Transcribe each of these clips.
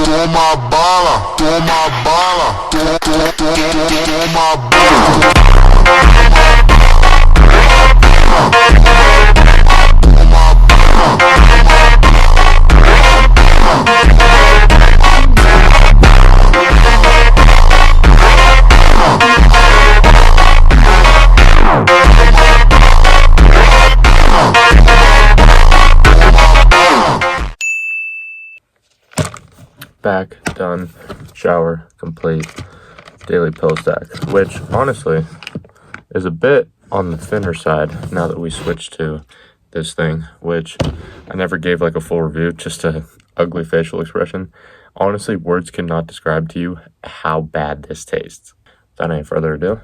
toma bala, toma bala, toma bala. Back, done, shower, complete, daily pill stack, which honestly is a bit on the thinner side now that we switched to this thing, which I never gave like a full review, just a ugly facial expression. Honestly, words cannot describe to you how bad this tastes. Without any further ado,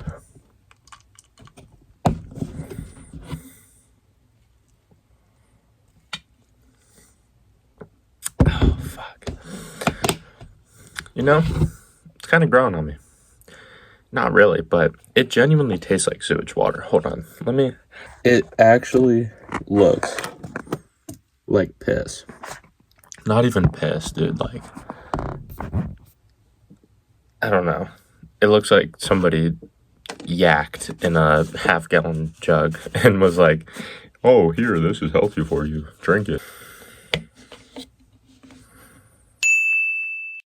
oh fuck. You know, it's kind of growing on me. Not really, but it genuinely tastes like sewage water. Hold on, it actually looks like piss. Not even piss, dude, like, I don't know. It looks like somebody yacked in a half-gallon jug and was like, oh, here, this is healthy for you. Drink it.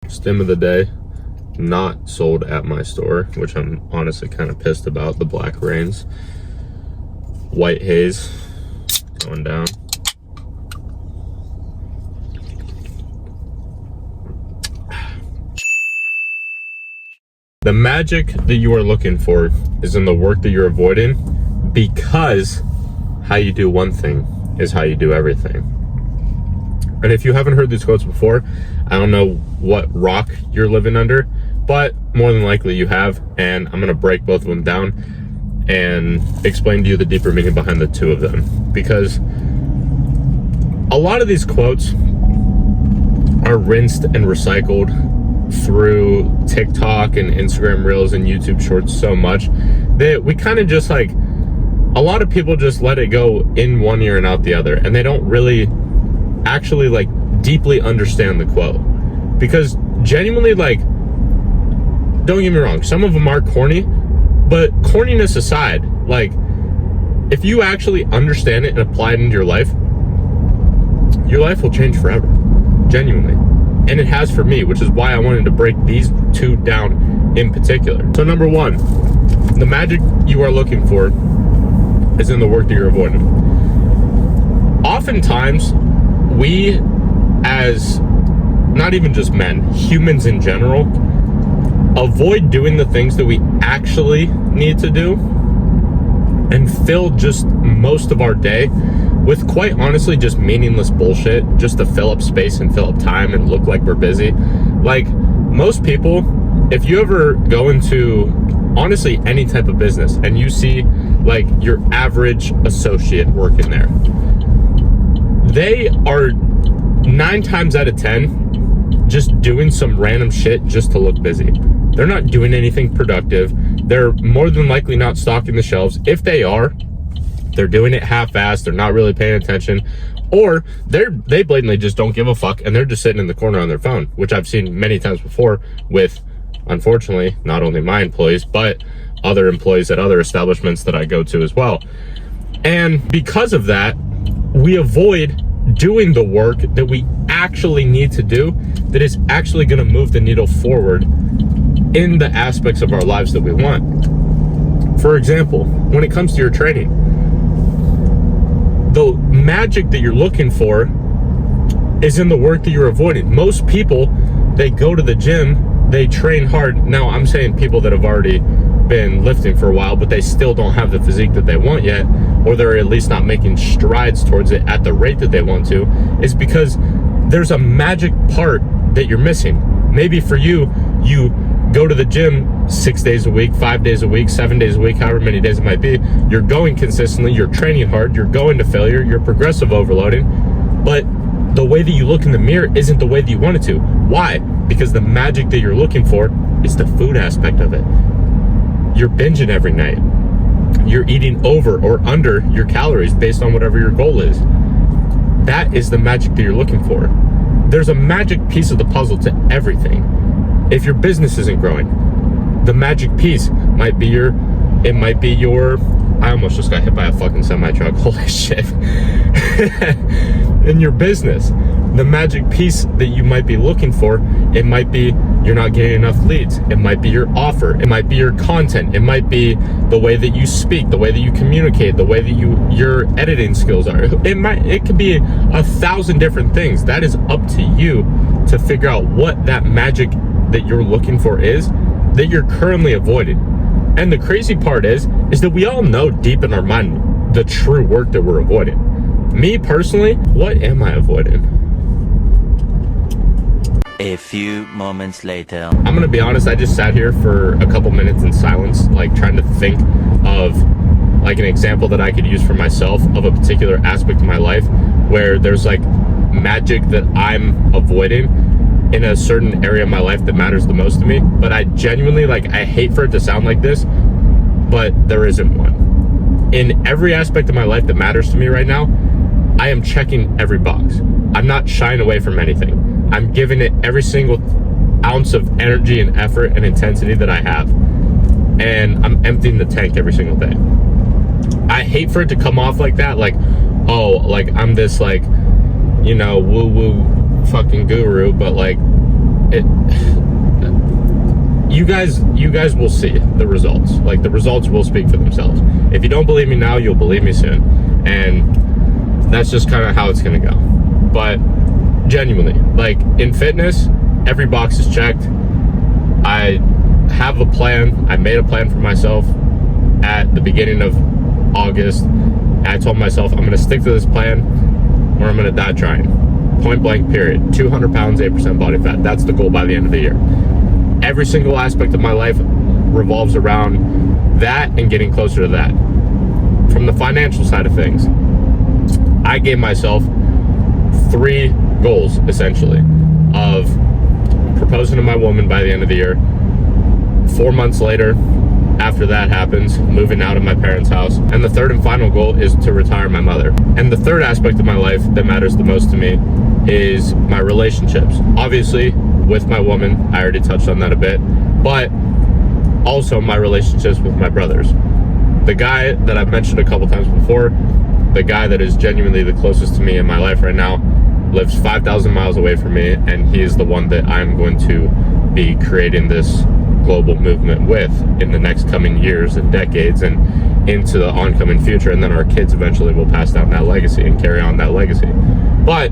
Stim of the day, not sold at my store, which I'm honestly kind of pissed about. The Black Rains. White Haze going down. The magic that you are looking for is in the work that you're avoiding, because how you do one thing is how you do everything. And if you haven't heard these quotes before, I don't know what rock you're living under, but more than likely you have, and I'm gonna break both of them down and explain to you the deeper meaning behind the two of them. Because a lot of these quotes are rinsed and recycled through TikTok and Instagram Reels and YouTube Shorts so much that we kind of just like, a lot of people just let it go in one ear and out the other, and they don't really actually like deeply understand the quote. Because genuinely, like, don't get me wrong, some of them are corny, but corniness aside, like, if you actually understand it and apply it into your life will change forever, genuinely. And it has for me, which is why I wanted to break these two down in particular. So number one, the magic you are looking for is in the work that you're avoiding. Oftentimes, we as, not even just men, humans in general, avoid doing the things that we actually need to do and fill just most of our day with, quite honestly, just meaningless bullshit, just to fill up space and fill up time and look like we're busy. Like, most people, if you ever go into, honestly, any type of business and you see like your average associate working there, they are 9 times out of 10 just doing some random shit just to look busy. They're not doing anything productive. They're more than likely not stocking the shelves. If they are, they're doing it half-assed. They're not really paying attention, or they blatantly just don't give a fuck and they're just sitting in the corner on their phone, which I've seen many times before with, unfortunately, not only my employees, but other employees at other establishments that I go to as well. And because of that, we avoid doing the work that we actually need to do that is actually going to move the needle forward in the aspects of our lives that we want. For example, when it comes to your training, the magic that you're looking for is in the work that you're avoiding. Most people, they go to the gym, they train hard. Now, I'm saying people that have already been lifting for a while, but they still don't have the physique that they want yet, or they're at least not making strides towards it at the rate that they want to, is because there's a magic part that you're missing. Maybe for you, you go to the gym 6 days a week, 5 days a week, 7 days a week, however many days it might be. You're going consistently, you're training hard, you're going to failure, you're progressive overloading, but the way that you look in the mirror isn't the way that you want it to. Why? Because the magic that you're looking for is the food aspect of it. You're binging every night. You're eating over or under your calories based on whatever your goal is. That is the magic that you're looking for. there's a magic piece of the puzzle to everything. If your business isn't growing, the magic piece might be your, I almost just got hit by a fucking semi-truck, holy shit. In your business, the magic piece that you might be looking for, it might be you're not getting enough leads. It might be your offer. It might be your content. It might be the way that you speak, the way that you communicate, the way that your editing skills are. It could be 1,000 different things. That is up to you to figure out what that magic that you're looking for is, that you're currently avoiding. And the crazy part is that we all know deep in our mind the true work that we're avoiding. Me personally, what am I avoiding? A few moments later. I'm gonna be honest, I just sat here for a couple minutes in silence, like trying to think of like an example that I could use for myself of a particular aspect of my life where there's like magic that I'm avoiding in a certain area of my life that matters the most to me. But I genuinely, like, I hate for it to sound like this, but there isn't one. In every aspect of my life that matters to me right now, I am checking every box. I'm not shying away from anything. I'm giving it every single ounce of energy and effort and intensity that I have. And I'm emptying the tank every single day. I hate for it to come off like that, like, oh, like I'm this, like, you know, woo-woo fucking guru, but like you guys will see the results. Like, the results will speak for themselves. If you don't believe me now, you'll believe me soon. And that's just kind of how it's gonna go. But genuinely, like in fitness, every box is checked. I have a plan. I made a plan for myself at the beginning of August. And I told myself I'm gonna stick to this plan or I'm gonna die trying. Point blank, period. 200 pounds, 8% body fat. That's the goal by the end of the year. Every single aspect of my life revolves around that and getting closer to that. From the financial side of things, I gave myself 3 goals, essentially, of proposing to my woman by the end of the year. 4 months later, after that happens, moving out of my parents' house. And the third and final goal is to retire my mother. And the third aspect of my life that matters the most to me is my relationships. Obviously, with my woman, I already touched on that a bit, but also my relationships with my brothers. The guy that I've mentioned a couple times before, the guy that is genuinely the closest to me in my life right now, lives 5,000 miles away from me, and he is the one that I'm going to be creating this global movement with in the next coming years and decades and into the oncoming future. And then our kids eventually will pass down that legacy and carry on that legacy. But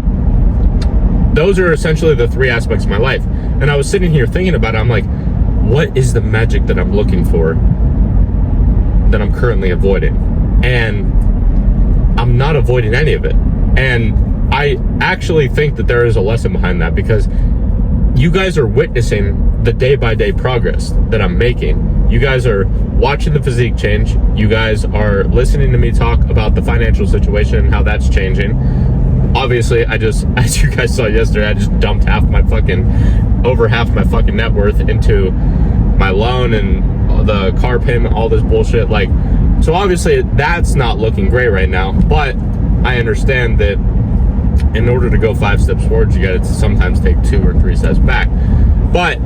those are essentially the 3 aspects of my life. And I was sitting here thinking about it. I'm like, what is the magic that I'm looking for that I'm currently avoiding? And I'm not avoiding any of it. And I actually think that there is a lesson behind that, because you guys are witnessing the day-by-day progress that I'm making. You guys are watching the physique change. You guys are listening to me talk about the financial situation and how that's changing. Obviously, as you guys saw yesterday, I just dumped over half my fucking net worth into my loan and the car payment, all this bullshit. Like, so obviously that's not looking great right now, but I understand that in order to go 5 steps forward, you gotta sometimes take 2 or 3 steps back. But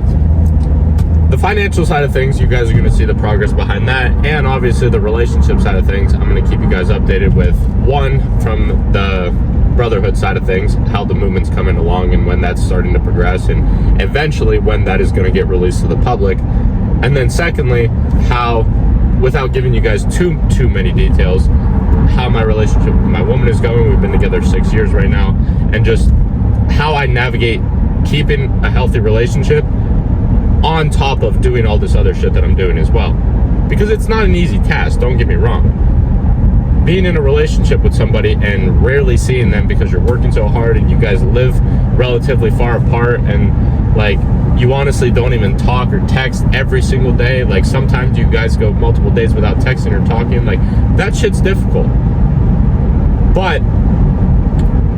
the financial side of things, you guys are gonna see the progress behind that. And obviously the relationship side of things, I'm gonna keep you guys updated with, one, from the brotherhood side of things, how the movement's coming along and when that's starting to progress, and eventually when that is gonna get released to the public. And then secondly, how, without giving you guys too many details, how my relationship with my woman is going. We've been together 6 years right now, and just how I navigate keeping a healthy relationship on top of doing all this other shit that I'm doing as well. Because it's not an easy task, don't get me wrong. Being in a relationship with somebody and rarely seeing them because you're working so hard and you guys live relatively far apart, and like, you honestly don't even talk or text every single day. Like, sometimes you guys go multiple days without texting or talking. Like, that shit's difficult. But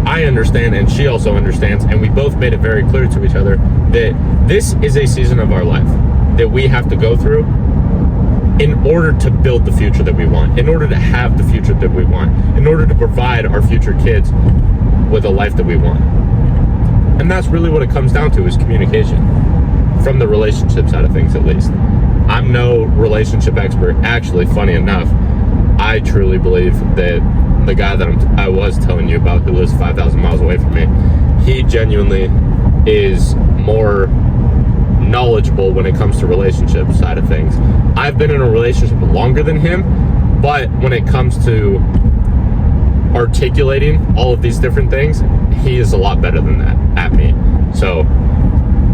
I understand, and she also understands, and we both made it very clear to each other that this is a season of our life that we have to go through in order to build the future that we want, in order to have the future that we want, in order to provide our future kids with a life that we want. And that's really what it comes down to, is communication. From the relationship side of things, at least. I'm no relationship expert. Actually, funny enough, I truly believe that the guy that I was telling you about, who lives 5,000 miles away from me, he genuinely is more knowledgeable when it comes to relationship side of things. I've been in a relationship longer than him, but when it comes to articulating all of these different things, he is a lot better than that at me. So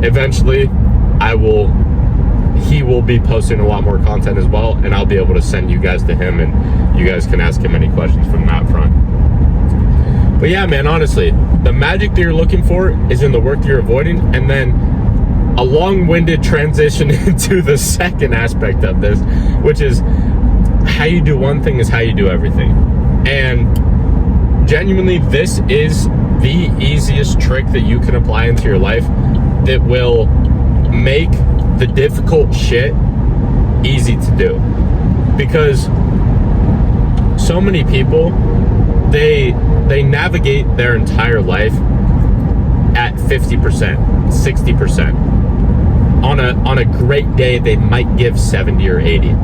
eventually he will be posting a lot more content as well, and I'll be able to send you guys to him, and you guys can ask him any questions from that front. But yeah, man, honestly, the magic that you're looking for is in the work that you're avoiding, and then a long-winded transition into the second aspect of this, which is how you do one thing is how you do everything. And genuinely, this is the easiest trick that you can apply into your life that will make the difficult shit easy to do. Because so many people, they navigate their entire life at 50%, 60%. On a great day, they might give 70 or 80.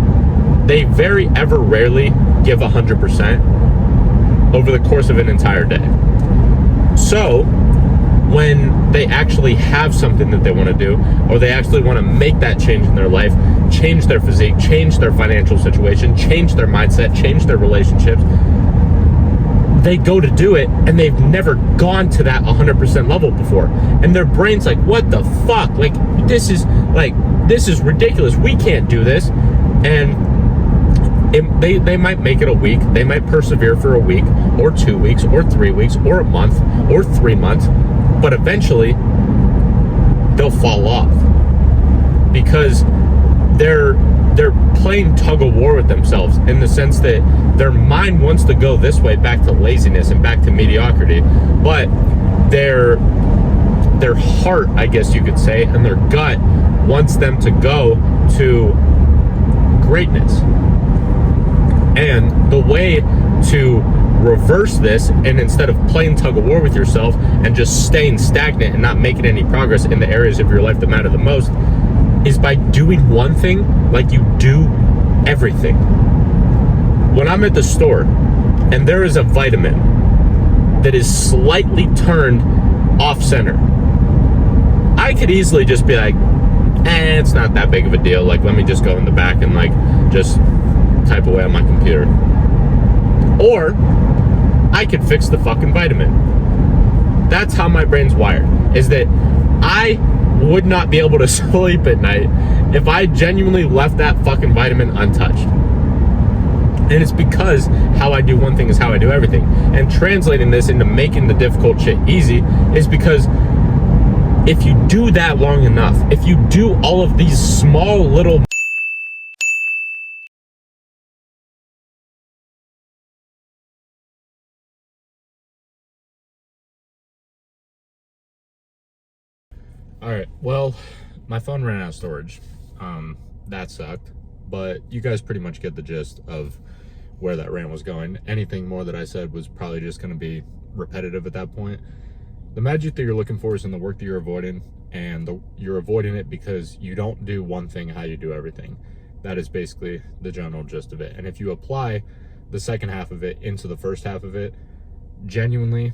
They very ever rarely give 100% over the course of an entire day. So when they actually have something that they want to do, or they actually want to make that change in their life, change their physique, change their financial situation, change their mindset, change their relationships, they go to do it, and they've never gone to that 100% level before. And their brain's like, what the fuck? Like, this is ridiculous. We can't do this. And they might make it a week. They might persevere for a week or 2 weeks or 3 weeks or a month or 3 months. But eventually, they'll fall off because they're playing tug of war with themselves, in the sense that their mind wants to go this way, back to laziness and back to mediocrity, but their heart, I guess you could say, and their gut wants them to go to greatness. And the way to reverse this, and instead of playing tug of war with yourself and just staying stagnant and not making any progress in the areas of your life that matter the most, is by doing one thing like you do everything. When I'm at the store and there is a vitamin that is slightly turned off center, I could easily just be like, it's not that big of a deal. Like, let me just go in the back and like just type away on my computer. Or I could fix the fucking vitamin. That's how my brain's wired, is that I would not be able to sleep at night if I genuinely left that fucking vitamin untouched. And it's because how I do one thing is how I do everything. And translating this into making the difficult shit easy is because if you do that long enough, if you do all of these small little Alright, well, my phone ran out of storage. That sucked. But you guys pretty much get the gist of where that rant was going. Anything more that I said was probably just going to be repetitive at that point. The magic that you're looking for is in the work that you're avoiding, and you're avoiding it because you don't do one thing how you do everything. That is basically the general gist of it. And if you apply the second half of it into the first half of it, genuinely,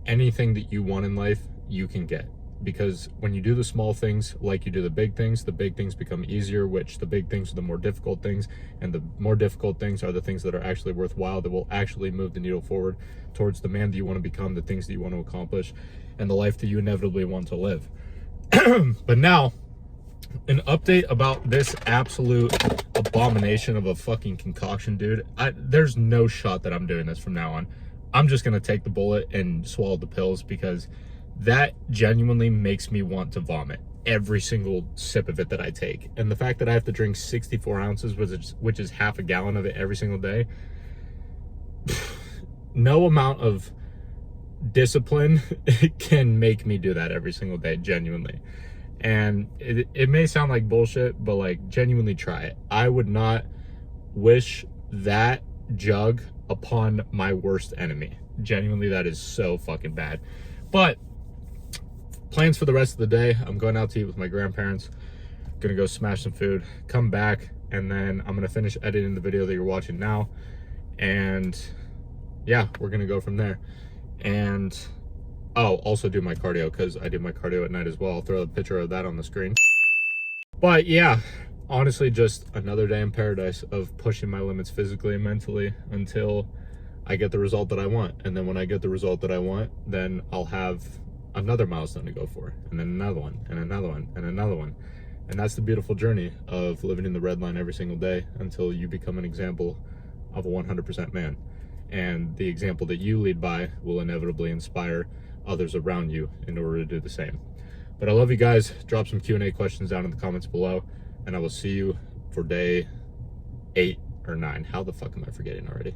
anything that you want in life, you can get. Because when you do the small things like you do the big things become easier, which the big things are the more difficult things, and the more difficult things are the things that are actually worthwhile, that will actually move the needle forward towards the man that you want to become, the things that you want to accomplish, and the life that you inevitably want to live. But now, an update about this absolute abomination of a fucking concoction, dude. There's no shot that I'm doing this from now on. I'm just gonna take the bullet and swallow the pills, because that genuinely makes me want to vomit every single sip of it that I take. And the fact that I have to drink 64 ounces, which is half a gallon of it every single day, no amount of discipline can make me do that every single day, genuinely. And it may sound like bullshit, but like, genuinely try it. I would not wish that jug upon my worst enemy. Genuinely, that is so fucking bad. But plans for the rest of the day, I'm going out to eat with my grandparents. Gonna go smash some food, come back, and then I'm gonna finish editing the video that you're watching now. And yeah, we're gonna go from there. And also do my cardio, because I do my cardio at night as well. I'll throw a picture of that on the screen. But yeah, honestly, just another day in paradise of pushing my limits physically and mentally until I get the result that I want. And then when I get the result that I want, then I'll have another milestone to go for, and then another one, and another one, and another one. And that's the beautiful journey of living in the red line every single day until you become an example of a 100% man. And the example that you lead by will inevitably inspire others around you in order to do the same. But I love you guys. Drop some Q&A questions down in the comments below, and I will see you for day 8 or 9. How the fuck am I forgetting already?